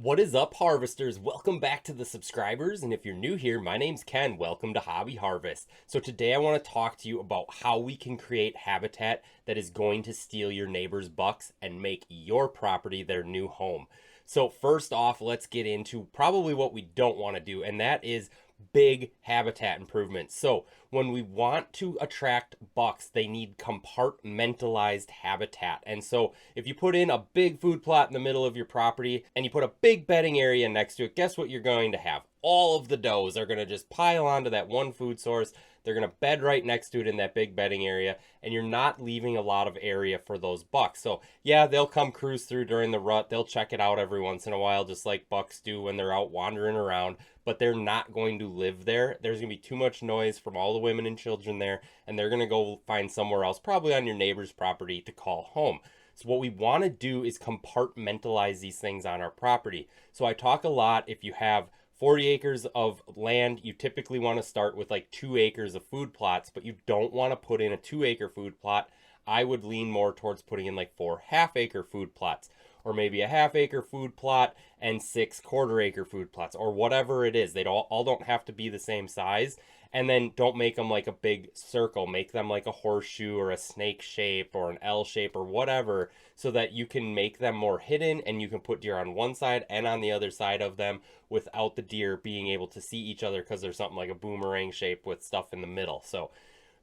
What is up, harvesters? Welcome back to the subscribers. And if you're new here, my name's Ken. Welcome to Hobby Harvest. So today I want to talk to you about how we can create habitat that is going to steal your neighbor's bucks and make your property their new home. So first off, let's get into probably what we don't want to do, and that is big habitat improvements. So when we want to attract bucks, they need compartmentalized habitat. And so if you put in a big food plot in the middle of your property and you put a big bedding area next to it, guess what you're going to have? All of the does are going to just pile onto that one food source. They're going to bed right next to it in that big bedding area, and you're not leaving a lot of area for those bucks. So yeah, they'll come cruise through during the rut. They'll check it out every once in a while, just like bucks do when they're out wandering around, but they're not going to live there. There's going to be too much noise from all the women and children there, and they're going to go find somewhere else, probably on your neighbor's property, to call home. So what we want to do is compartmentalize these things on our property. So I talk a lot, if you have 40 acres of land, you typically want to start with like 2 acres of food plots, but you don't want to put in a 2-acre food plot. I would lean more towards putting in like 4 half-acre food plots, or maybe a half-acre food plot and 6 quarter-acre food plots, or whatever it is. They all don't have to be the same size. And then don't make them like a big circle. Make them like a horseshoe or a snake shape or an L shape or whatever, so that you can make them more hidden and you can put deer on one side and on the other side of them without the deer being able to see each other, because there's something like a boomerang shape with stuff in the middle. So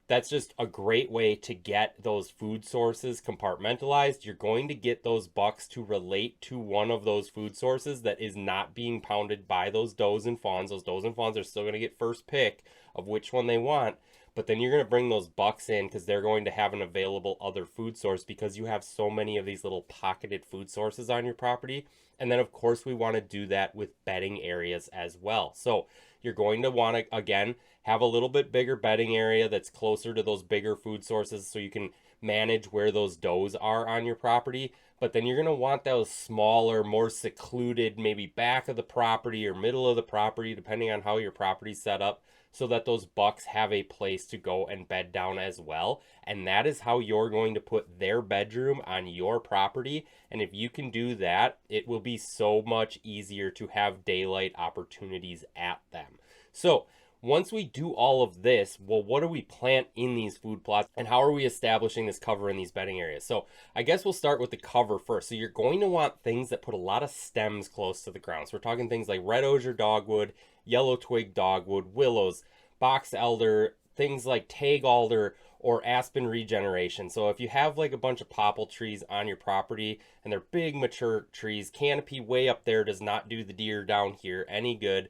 that's just a great way to get those food sources compartmentalized. You're going to get those bucks to relate to one of those food sources that is not being pounded by those does and fawns. Those does and fawns are still going to get first pick of which one they want, but then you're going to bring those bucks in because they're going to have an available other food source, because you have so many of these little pocketed food sources on your property. And then of course we want to do that with bedding areas as well. So you're going to want to, again, have a little bit bigger bedding area that's closer to those bigger food sources, so you can manage where those does are on your property. But then you're going to want those smaller, more secluded, maybe back of the property or middle of the property, depending on how your property's set up, so that those bucks have a place to go and bed down as well. And that is how you're going to put their bedroom on your property. And if you can do that, it will be so much easier to have daylight opportunities at them. So once we do all of this, well, what do we plant in these food plots, and how are we establishing this cover in these bedding areas? So I guess we'll start with the cover first. So you're going to want things that put a lot of stems close to the ground. So we're talking things like red osier dogwood, yellow twig dogwood, willows, box elder, things like tag alder, or aspen regeneration. So if you have like a bunch of popple trees on your property and they're big mature trees, canopy way up there does not do the deer down here any good.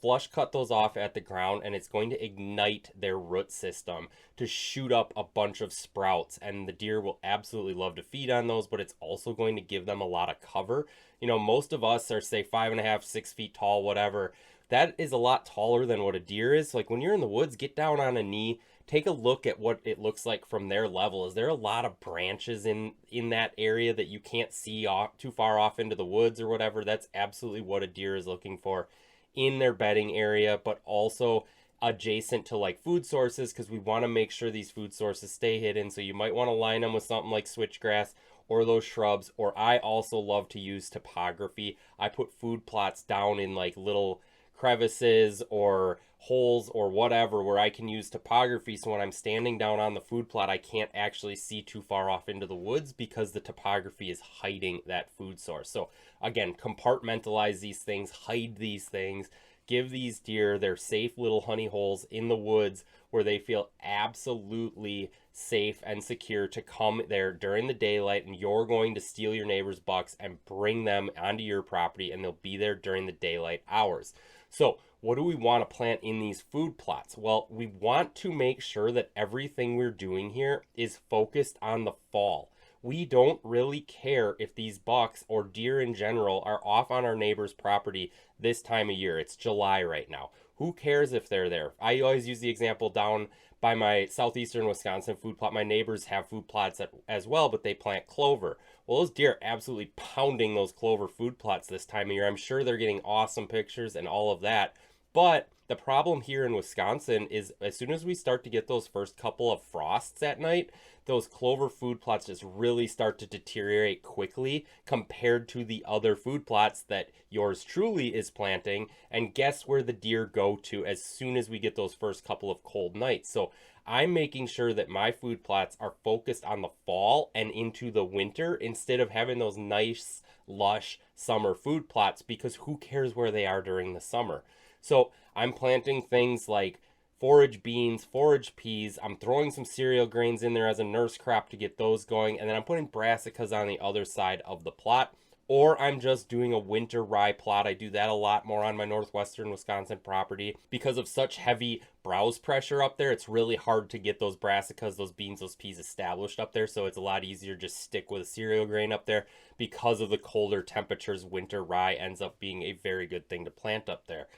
Flush cut those off at the ground, and it's going to ignite their root system to shoot up a bunch of sprouts, and the deer will absolutely love to feed on those, but it's also going to give them a lot of cover. You know, most of us are, say, 5.5, 6 feet tall, whatever. That is a lot taller than what a deer is. Like when you're in the woods, get down on a knee, take a look at what it looks like from their level. Is there a lot of branches in that area that you can't see off too far off into the woods or whatever? That's absolutely what a deer is looking for in their bedding area, but also adjacent to like food sources, because we want to make sure these food sources stay hidden. So you might want to line them with something like switchgrass or those shrubs. Or I also love to use topography. I put food plots down in like little crevices or holes or whatever, where I can use topography, so when I'm standing down on the food plot, I can't actually see too far off into the woods because the topography is hiding that food source. So again, compartmentalize these things, hide these things, give these deer their safe little honey holes in the woods where they feel absolutely safe and secure to come there during the daylight, and you're going to steal your neighbor's bucks and bring them onto your property, and they'll be there during the daylight hours. So what do we want to plant in these food plots? Well, we want to make sure that everything we're doing here is focused on the fall. We don't really care if these bucks or deer in general are off on our neighbor's property this time of year. It's July right now. Who cares if they're there? I always use the example down by my southeastern Wisconsin food plot. My neighbors have food plots as well, but they plant clover. Well, those deer are absolutely pounding those clover food plots this time of year. I'm sure they're getting awesome pictures and all of that, But the problem here in Wisconsin is as soon as we start to get those first couple of frosts at night, those clover food plots just really start to deteriorate quickly compared to the other food plots that yours truly is planting. And guess where the deer go to as soon as we get those first couple of cold nights? So I'm making sure that my food plots are focused on the fall and into the winter instead of having those nice, lush summer food plots, because who cares where they are during the summer? So I'm planting things like forage beans, forage peas. I'm throwing some cereal grains in there as a nurse crop to get those going. And then I'm putting brassicas on the other side of the plot. Or I'm just doing a winter rye plot. I do that a lot more on my northwestern Wisconsin property. Because of such heavy browse pressure up there, it's really hard to get those brassicas, those beans, those peas established up there. So it's a lot easier to just stick with a cereal grain up there. Because of the colder temperatures, winter rye ends up being a very good thing to plant up there.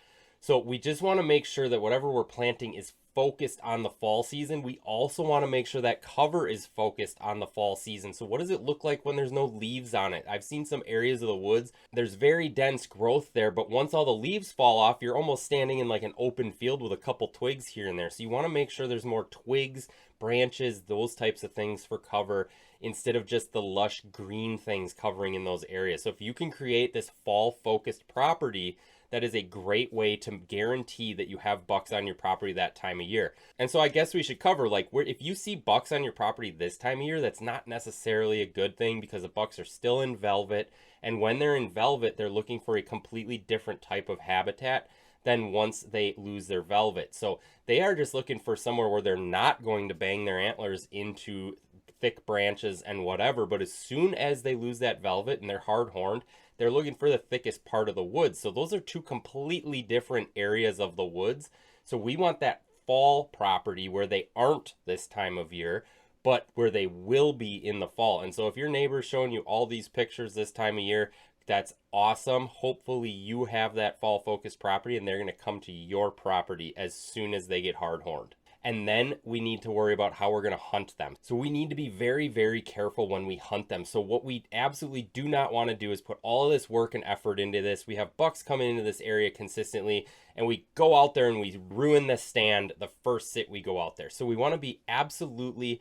So we just want to make sure that whatever we're planting is focused on the fall season. We also want to make sure that cover is focused on the fall season. So what does it look like when there's no leaves on it? I've seen some areas of the woods, there's very dense growth there, but once all the leaves fall off, you're almost standing in like an open field with a couple twigs here and there. So you want to make sure there's more twigs, branches, those types of things for cover, instead of just the lush green things covering in those areas. So if you can create this fall focused property, that is a great way to guarantee that you have bucks on your property that time of year. And so I guess we should cover, like, if you see bucks on your property this time of year, that's not necessarily a good thing, because the bucks are still in velvet. And when they're in velvet, they're looking for a completely different type of habitat than once they lose their velvet. So they are just looking for somewhere where they're not going to bang their antlers into thick branches and whatever. But as soon as they lose that velvet and they're hard horned, they're looking for the thickest part of the woods. So those are two completely different areas of the woods. So we want that fall property where they aren't this time of year, but where they will be in the fall. And so if your neighbor's showing you all these pictures this time of year, that's awesome. Hopefully you have that fall focused property and they're going to come to your property as soon as they get hard horned. And then we need to worry about how we're going to hunt them. So we need to be very, very careful when we hunt them. So what we absolutely do not want to do is put all of this work and effort into this. We have bucks coming into this area consistently, and we go out there and we ruin the stand the first sit we go out there. So we want to be absolutely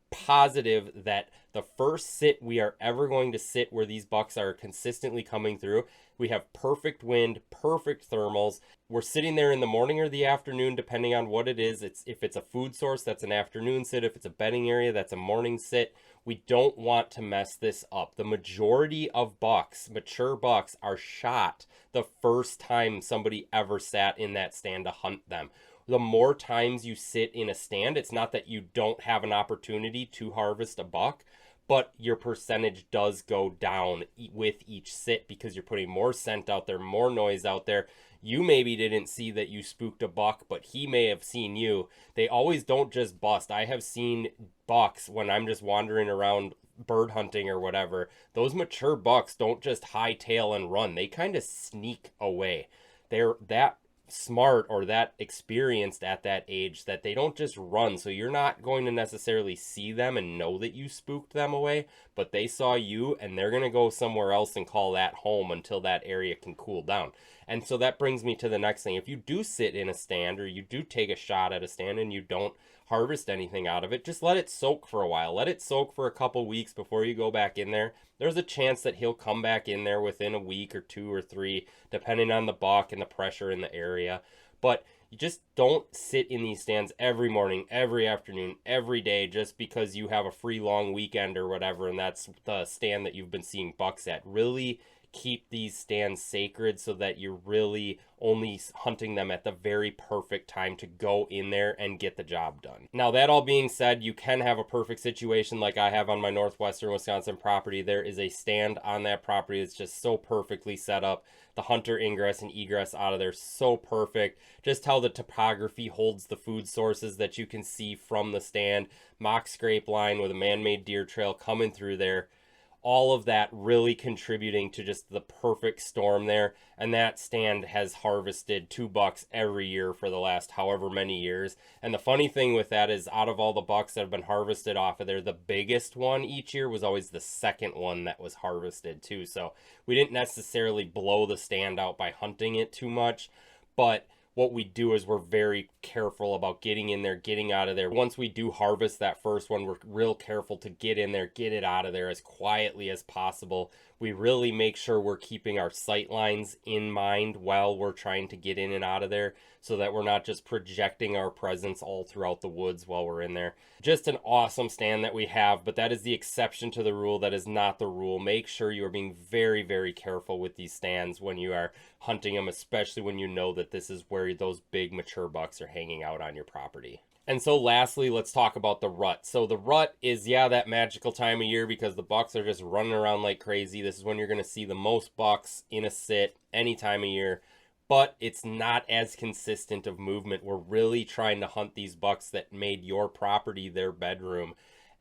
positive that the first sit we are ever going to sit where these bucks are consistently coming through, we have perfect wind, perfect thermals. We're sitting there in the morning or the afternoon, depending on what it is. If it's a food source, that's an afternoon sit. If it's a bedding area, that's a morning sit. We don't want to mess this up. The majority of bucks, mature bucks, are shot the first time somebody ever sat in that stand to hunt them. The more times you sit in a stand, it's not that you don't have an opportunity to harvest a buck, but your percentage does go down with each sit because you're putting more scent out there, more noise out there. You maybe didn't see that you spooked a buck, but he may have seen you. They always don't just bust. I have seen bucks when I'm just wandering around bird hunting or whatever. Those mature bucks don't just hightail and run. They kind of sneak away. They're that smart or that experienced at that age that they don't just run. So you're not going to necessarily see them and know that you spooked them away, but they saw you and they're going to go somewhere else and call that home until that area can cool down. And so that brings me to the next thing. If you do sit in a stand or you do take a shot at a stand and you don't harvest anything out of it, just let it soak for a while. Let it soak for a couple weeks before you go back in there. There's a chance that he'll come back in there within a week or 2 or 3, depending on the buck and the pressure in the area. But you just don't sit in these stands every morning, every afternoon, every day, just because you have a free long weekend or whatever, and that's the stand that you've been seeing bucks at. Really keep these stands sacred so that you're really only hunting them at the very perfect time to go in there and get the job done. Now, that all being said, you can have a perfect situation like I have on my northwestern Wisconsin property. There is a stand on that property that's just so perfectly set up. The hunter ingress and egress out of there so perfect. Just how the topography holds the food sources that you can see from the stand. Mock scrape line with a man-made deer trail coming through there. All of that really contributing to just the perfect storm there. And that stand has harvested 2 bucks every year for the last however many years. And the funny thing with that is, out of all the bucks that have been harvested off of there, the biggest one each year was always the second one that was harvested too. So we didn't necessarily blow the stand out by hunting it too much, but what we do is we're very careful about getting in there, getting out of there. Once we do harvest that first one, we're real careful to get in there, get it out of there as quietly as possible. We really make sure we're keeping our sight lines in mind while we're trying to get in and out of there, so that we're not just projecting our presence all throughout the woods while we're in there. Just an awesome stand that we have, but that is the exception to the rule. That is not the rule. Make sure you are being very, very careful with these stands when you are hunting them, especially when you know that this is where those big mature bucks are hanging out on your property. And so lastly, let's talk about the rut. So the rut is, yeah, that magical time of year because the bucks are just running around like crazy. This is when you're going to see the most bucks in a sit any time of year, but it's not as consistent of movement. We're really trying to hunt these bucks that made your property their bedroom.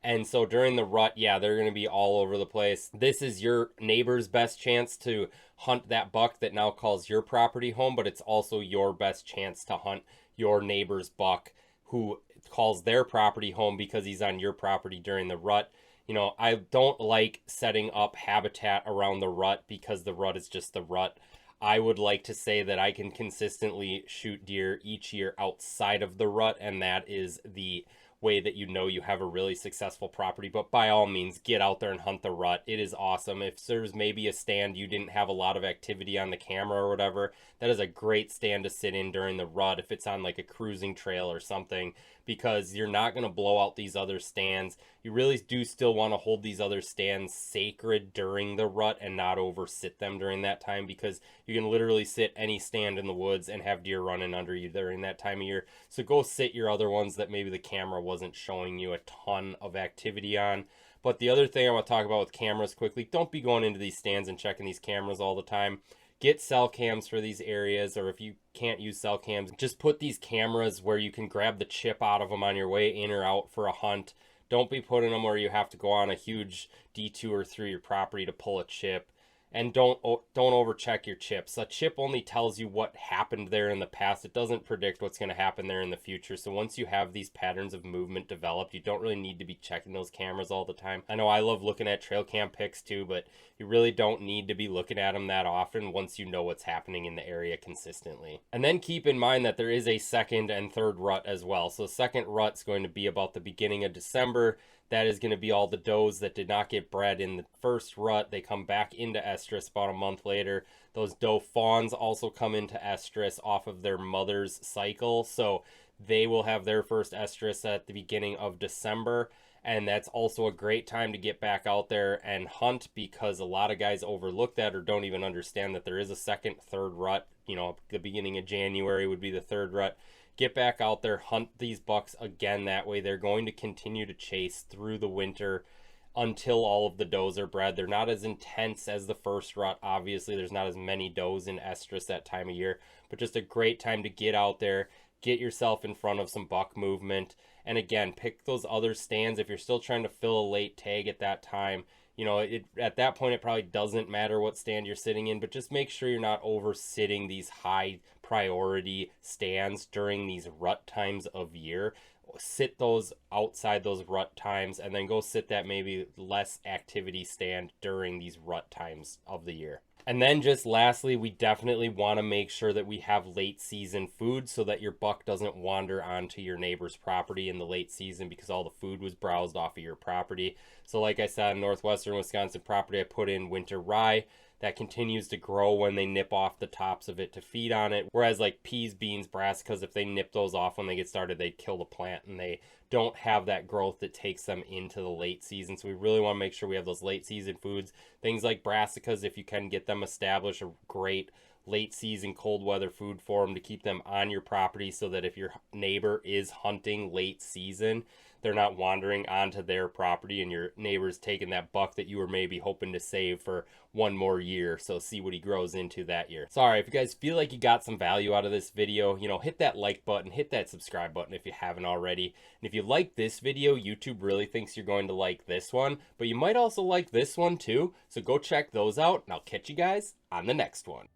And so during the rut, yeah, they're going to be all over the place. This is your neighbor's best chance to hunt that buck that now calls your property home, but it's also your best chance to hunt your neighbor's buck who calls their property home because he's on your property during the rut. You know, I don't like setting up habitat around the rut because the rut is just the rut. I would like to say that I can consistently shoot deer each year outside of the rut, and that is the way that you know you have a really successful property. But by all means, get out there and hunt the rut. It is awesome. If there's maybe a stand you didn't have a lot of activity on the camera or whatever, that is a great stand to sit in during the rut if it's on like a cruising trail or something, because you're not going to blow out these other stands. You really do still want to hold these other stands sacred during the rut and not oversit them during that time, because you can literally sit any stand in the woods and have deer running under you during that time of year. So go sit your other ones that maybe the camera wasn't showing you a ton of activity on. But the other thing I want to talk about with cameras quickly, don't be going into these stands and checking these cameras all the time. Get cell cams for these areas, or if you can't use cell cams, just put these cameras where you can grab the chip out of them on your way in or out for a hunt. Don't be putting them where you have to go on a huge detour through your property to pull a chip. And don't overcheck your chips. A chip only tells you what happened there in the past. It doesn't predict what's going to happen there in the future. So once you have these patterns of movement developed, you don't really need to be checking those cameras all the time. I know I love looking at trail cam pics too, but you really don't need to be looking at them that often once you know what's happening in the area consistently. And then keep in mind that there is a second and third rut as well. So the second rut's going to be about the beginning of December. That is going to be all the does that did not get bred in the first rut. They come back into estrus about a month later. Those doe fawns also come into estrus off of their mother's cycle. So they will have their first estrus at the beginning of December. And that's also a great time to get back out there and hunt, because a lot of guys overlook that or don't even understand that there is a second, third rut. You know, the beginning of January would be the third rut. Get back out there, hunt these bucks again. That way they're going to continue to chase through the winter until all of the does are bred. They're not as intense as the first rut. Obviously, there's not as many does in estrus that time of year, but just a great time to get out there, get yourself in front of some buck movement. And again, pick those other stands. If you're still trying to fill a late tag at that time, you know, at that point, it probably doesn't matter what stand you're sitting in, but just make sure you're not over sitting these high priority stands during these rut times of year. Sit those outside those rut times, and then go sit that maybe less activity stand during these rut times of the year. And then just lastly, we definitely want to make sure that we have late season food so that your buck doesn't wander onto your neighbor's property in the late season because all the food was browsed off of your property. So like I said, on northwestern Wisconsin property, I put in winter rye. That continues to grow when they nip off the tops of it to feed on it. Whereas like peas, beans, brassicas, if they nip those off when they get started, they kill the plant and they don't have that growth that takes them into the late season. So we really want to make sure we have those late season foods. Things like brassicas, if you can get them established, are great late season cold weather food for them to keep them on your property, so that if your neighbor is hunting late season, they're not wandering onto their property and your neighbor's taking that buck that you were maybe hoping to save for one more year. So see what he grows into that year. Sorry, if you guys feel like you got some value out of this video, you know, hit that like button, hit that subscribe button if you haven't already. And if you like this video, YouTube really thinks you're going to like this one, but you might also like this one too. So go check those out, and I'll catch you guys on the next one.